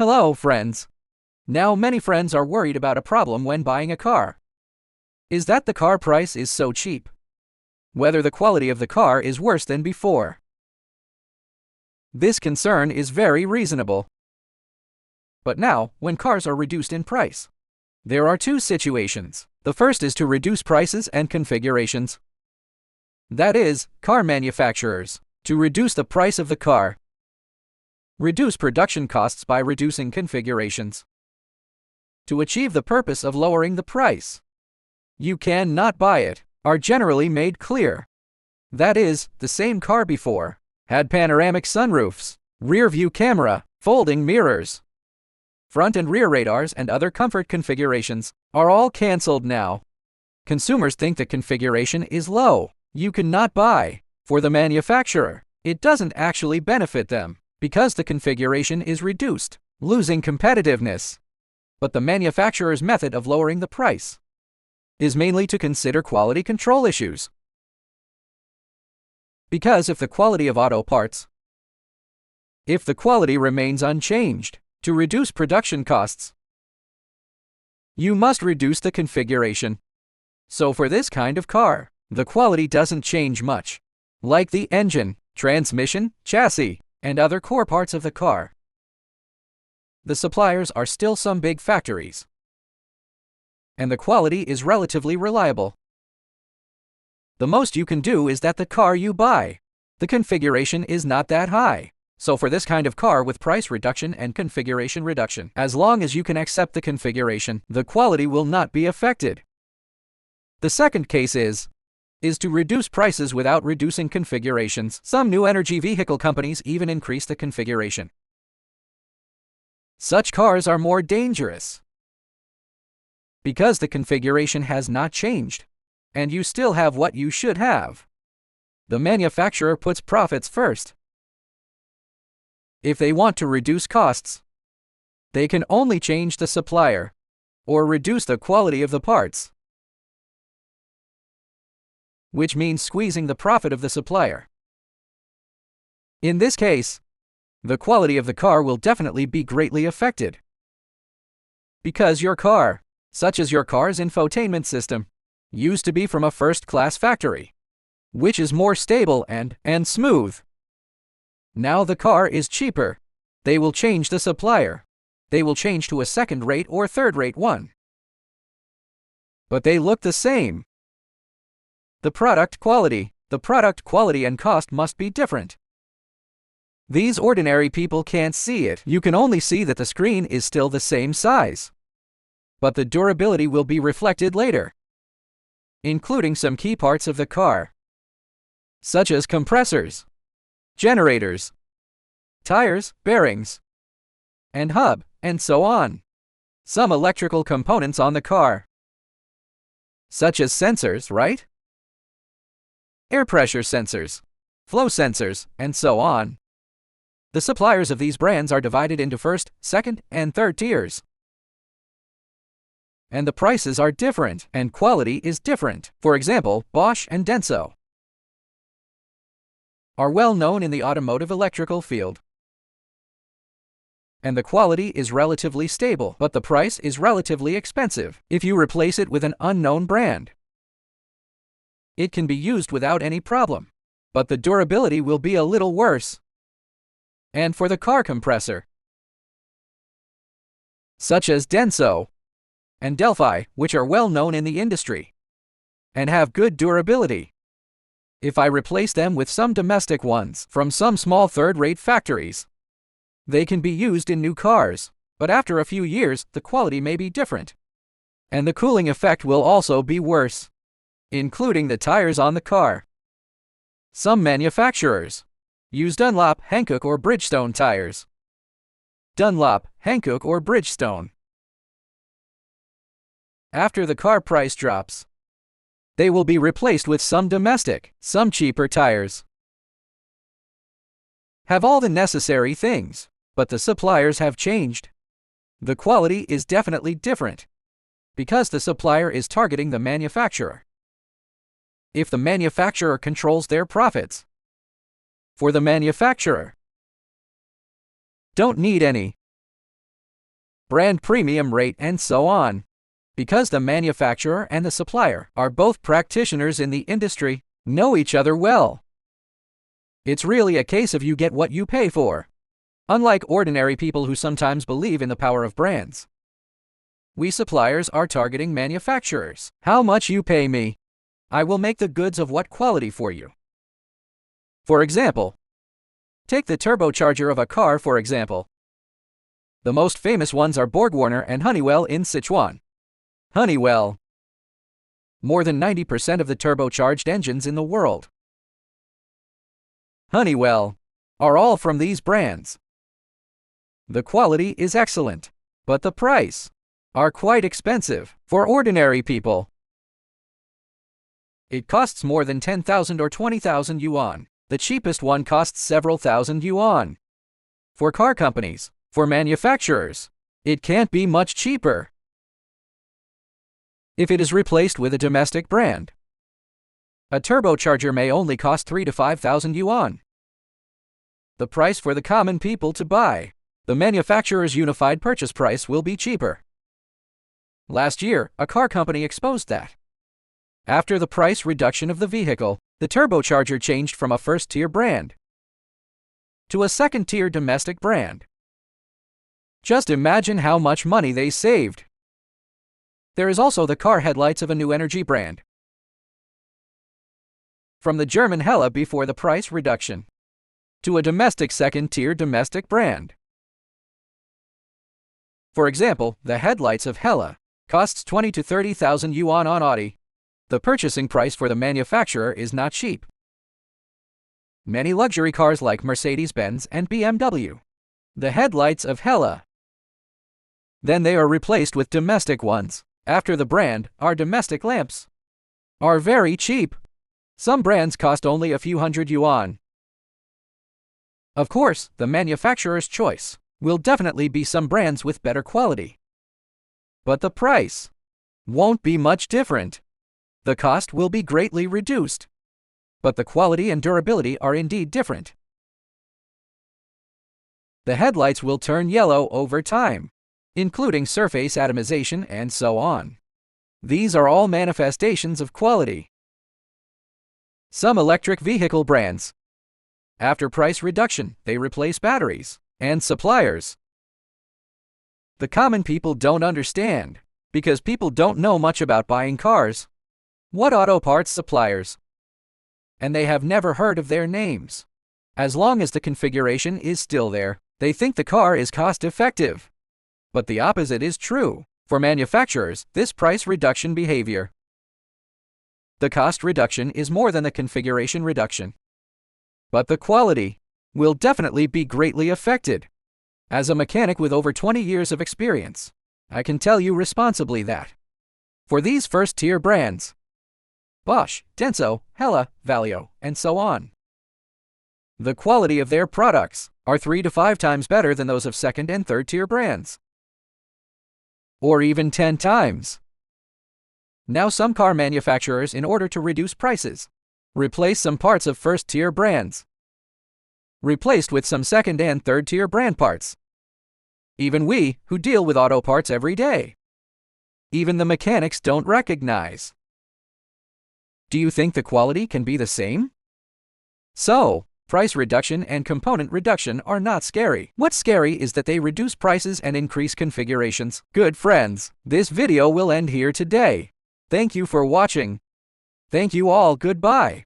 Hello, friends. Now many friends are worried about a problem when buying a car. Is that the car price is so cheap? Whether the quality of the car is worse than before. This concern is very reasonable. But now, when cars are reduced in price, there are two situations. The first is to reduce prices and configurations. That is, car manufacturers, to reduce the price of the car. Reduce production costs by reducing configurations. To achieve the purpose of lowering the price, you can not buy it, are generally made clear. That is, the same car before had panoramic sunroofs, rear view camera, folding mirrors. Front and rear radars and other comfort configurations are all cancelled now. Consumers think the configuration is low. You cannot buy. For the manufacturer, it doesn't actually benefit them, because the configuration is reduced, losing competitiveness. But the manufacturer's method of lowering the price is mainly to consider quality control issues. Because if the quality of auto parts, if the quality remains unchanged, to reduce production costs, you must reduce the configuration. So for this kind of car, the quality doesn't change much, like the engine, transmission, chassis, and other core parts of the car. The suppliers are still some big factories, and the quality is relatively reliable. The most you can do is that the car you buy, the configuration is not that high. So for this kind of car with price reduction and configuration reduction, as long as you can accept the configuration, the quality will not be affected. The second case is to reduce prices without reducing configurations. Some new energy vehicle companies even increase the configuration. Such cars are more dangerous because the configuration has not changed, and you still have what you should have. The manufacturer puts profits first. If they want to reduce costs, they can only change the supplier or reduce the quality of the parts, which means squeezing the profit of the supplier. In this case, the quality of the car will definitely be greatly affected, because your car, such as your car's infotainment system, used to be from a first-class factory, which is more stable and smooth. Now the car is cheaper. They will change the supplier. They will change to a second-rate or third-rate one. But they look the same. The product quality and cost must be different. These ordinary people can't see it. You can only see that the screen is still the same size. But the durability will be reflected later, including some key parts of the car, such as compressors, generators, tires, bearings, and hub, and so on. Some electrical components on the car, such as sensors, right? Air pressure sensors, flow sensors, and so on. The suppliers of these brands are divided into first, second, and third tiers. And the prices are different, and quality is different. For example, Bosch and Denso are well known in the automotive electrical field, and the quality is relatively stable, but the price is relatively expensive. If you replace it with an unknown brand, it can be used without any problem, but the durability will be a little worse. And for the car compressor, such as Denso and Delphi, which are well known in the industry and have good durability, if I replace them with some domestic ones from some small third-rate factories, they can be used in new cars, but after a few years, the quality may be different, and the cooling effect will also be worse, including the tires on the car. Some manufacturers use Dunlop, Hankook, or Bridgestone tires. Dunlop, Hankook, or Bridgestone. After the car price drops, they will be replaced with some domestic, some cheaper tires. Have all the necessary things, but the suppliers have changed. The quality is definitely different, because the supplier is targeting the manufacturer. If the manufacturer controls their profits, for the manufacturer don't need any brand premium rate, and so on. Because the manufacturer and the supplier are both practitioners in the industry, know each other well. It's really a case of you get what you pay for. Unlike ordinary people who sometimes believe in the power of brands, we suppliers are targeting manufacturers. How much you pay me, I will make the goods of what quality for you. For example, take the turbocharger of a car for example. The most famous ones are BorgWarner and Honeywell in Sichuan. Honeywell, more than 90% of the turbocharged engines in the world. Honeywell are all from these brands. The quality is excellent, but the price are quite expensive for ordinary people. It costs more than 10,000 or 20,000 yuan. The cheapest one costs several thousand yuan. For car companies, for manufacturers, it can't be much cheaper if it is replaced with a domestic brand. A turbocharger may only cost 3,000 to 5,000 yuan. The price for the common people to buy, the manufacturer's unified purchase price will be cheaper. Last year, a car company exposed that. After the price reduction of the vehicle, the turbocharger changed from a first-tier brand to a second-tier domestic brand. Just imagine how much money they saved. There is also the car headlights of a new energy brand from the German Hella before the price reduction to a domestic second-tier domestic brand. For example, the headlights of Hella costs 20,000 to 30,000 yuan on Audi. The purchasing price for the manufacturer is not cheap. Many luxury cars like Mercedes-Benz and BMW, the headlights of Hella, then they are replaced with domestic ones. After the brand, our domestic lamps are very cheap. Some brands cost only a few hundred yuan. Of course, the manufacturer's choice will definitely be some brands with better quality. But the price won't be much different. The cost will be greatly reduced. But the quality and durability are indeed different. The headlights will turn yellow over time, including surface atomization and so on. These are all manifestations of quality. Some electric vehicle brands, after price reduction, they replace batteries and suppliers. The common people don't understand, because people don't know much about buying cars. What auto parts suppliers? And they have never heard of their names. As long as the configuration is still there, they think the car is cost-effective. But the opposite is true. For manufacturers, this price reduction behavior, the cost reduction is more than the configuration reduction. But the quality will definitely be greatly affected. As a mechanic with over 20 years of experience, I can tell you responsibly that for these first-tier brands, Bosch, Denso, Hella, Valeo, and so on, the quality of their products are 3 to 5 times better than those of second and third-tier brands, or even 10 times. Now some car manufacturers, in order to reduce prices, replace some parts of first-tier brands, replaced with some second and third-tier brand parts. Even we, who deal with auto parts every day, even the mechanics don't recognize. Do you think the quality can be the same? So, price reduction and component reduction are not scary. What's scary is that they reduce prices and increase configurations. Good friends, this video will end here today. Thank you for watching. Thank you all. Goodbye.